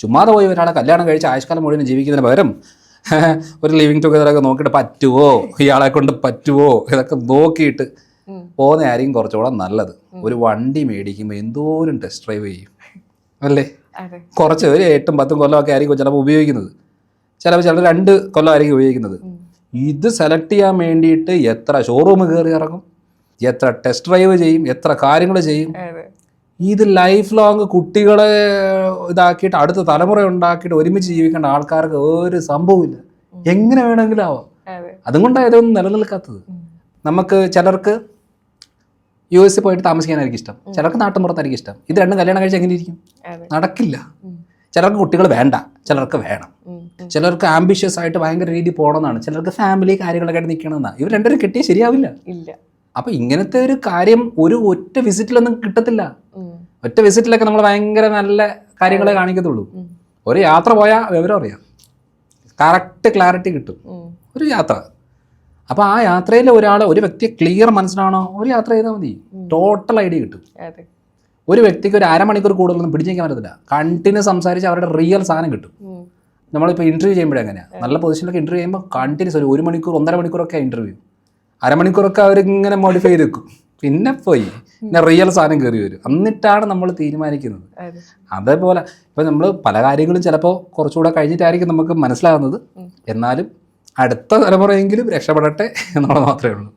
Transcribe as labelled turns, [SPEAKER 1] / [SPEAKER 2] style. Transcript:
[SPEAKER 1] ചുമ്മാതെ പോയി ഒരാളെ കല്യാണം കഴിച്ച് ആയുഷ്കാലം മുഴുവൻ ജീവിക്കുന്നതിന് പകരം ഒരു ലിവിങ് ടുഗദറൊക്കെ നോക്കിയിട്ട് പറ്റുമോ, ഇയാളെ കൊണ്ട് പറ്റുമോ, ഇതൊക്കെ നോക്കിയിട്ട് പോകുന്നതായിരിക്കും കുറച്ചുകൂടെ നല്ലത്. ഒരു വണ്ടി മേടിക്കുമ്പോൾ എന്തോരം ടെസ്റ്റ് ഡ്രൈവ് ചെയ്യും അല്ലേ? കുറച്ച് ഒരു 8-10 കൊല്ലമൊക്കെ ആയിരിക്കും ചിലപ്പോൾ ഉപയോഗിക്കുന്നത്, ചിലപ്പോൾ 2 കൊല്ലമായിരിക്കും ഉപയോഗിക്കുന്നത്. ഇത് സെലക്ട് ചെയ്യാൻ വേണ്ടിയിട്ട് എത്ര ഷോറൂം കയറി ഇറങ്ങും, എത്ര ടെസ്റ്റ് ഡ്രൈവ് ചെയ്യും, എത്ര കാര്യങ്ങൾ ചെയ്യും. ഇത് ലൈഫ് ലോങ് കുട്ടികളെ ഇതാക്കിയിട്ട് അടുത്ത തലമുറ ഉണ്ടാക്കിയിട്ട് ഒരുമിച്ച് ജീവിക്കേണ്ട ആൾക്കാർക്ക് ഒരു സംഭവമില്ല. എങ്ങനെ വേണമെങ്കിലും ആവാം. അതുകൊണ്ടാണ് ഇതൊന്നും നിലനിൽക്കാത്തത്. നമുക്ക് ചിലർക്ക് US പോയിട്ട് താമസിക്കാനായിരിക്കും ഇഷ്ടം, ചിലർക്ക് നാട്ടുമ്പുറത്തായിരിക്കും ഇഷ്ടം. ഇത് രണ്ടും കല്യാണം കഴിച്ച് എങ്ങനെ ഇരിക്കും? നടക്കില്ല. ചിലർക്ക് കുട്ടികൾ വേണ്ട, ചിലർക്ക് വേണം. ചിലർക്ക് ആംബിഷ്യസ് ആയിട്ട് ഭയങ്കര രീതിയിൽ പോകണമെന്നാണ്, ചിലർക്ക് ഫാമിലി കാര്യങ്ങളൊക്കെ ആയിട്ട് നിൽക്കണമെന്നാണ്. ഇവർ രണ്ടുപേരും കിട്ടിയാൽ ശരിയാവില്ല. അപ്പം ഇങ്ങനത്തെ ഒരു കാര്യം ഒറ്റ വിസിറ്റിലൊന്നും കിട്ടത്തില്ല. ഒറ്റ വിസിറ്റിലൊക്കെ നമ്മൾ ഭയങ്കര നല്ല കാര്യങ്ങളെ കാണിക്കത്തുള്ളൂ. ഒരു യാത്ര പോയാൽ വിവരം അറിയാം, കറക്റ്റ് ക്ലാരിറ്റി കിട്ടും ഒരു യാത്ര. അപ്പോൾ ആ യാത്രയിൽ ഒരു വ്യക്തിയെ ക്ലിയർ മനസ്സിലാണോ, ഒരു യാത്ര ചെയ്താൽ മതി, ടോട്ടൽ ഐഡിയ കിട്ടും. ഒരു വ്യക്തിക്ക് ഒരു അരമണിക്കൂർ കൂടുതലൊന്നും പിടിച്ചേക്കാൻ പറ്റത്തില്ല. കണ്ടിന്യൂസ് സംസാരിച്ച് അവരുടെ റിയൽ സാധനം കിട്ടും. നമ്മളിപ്പോൾ ഇൻ്റർവ്യൂ ചെയ്യുമ്പോഴെങ്ങനെയാണ്, നല്ല പൊസിഷനിലൊക്കെ ഇൻ്റർവ്യൂ ചെയ്യുമ്പോൾ കണ്ടിന്യൂസ് 1 മണിക്കൂർ 1.5 മണിക്കൂറൊക്കെ ഇൻ്റർവ്യൂ, അരമണിക്കൂറൊക്കെ അവരിങ്ങനെ മോഡിഫൈ ചെയ്ത് വെക്കും. പിന്നെ റിയൽ സാധനം കയറി വരും. എന്നിട്ടാണ് നമ്മൾ തീരുമാനിക്കുന്നത്. അതേപോലെ ഇപ്പം നമ്മൾ പല കാര്യങ്ങളും ചിലപ്പോൾ കുറച്ചുകൂടെ കഴിഞ്ഞിട്ടായിരിക്കും നമുക്ക് മനസ്സിലാകുന്നത്. എന്നാലും അടുത്ത തലമുറയെങ്കിലും രക്ഷപ്പെടട്ടെ എന്നുള്ളത് മാത്രമേ ഉള്ളൂ.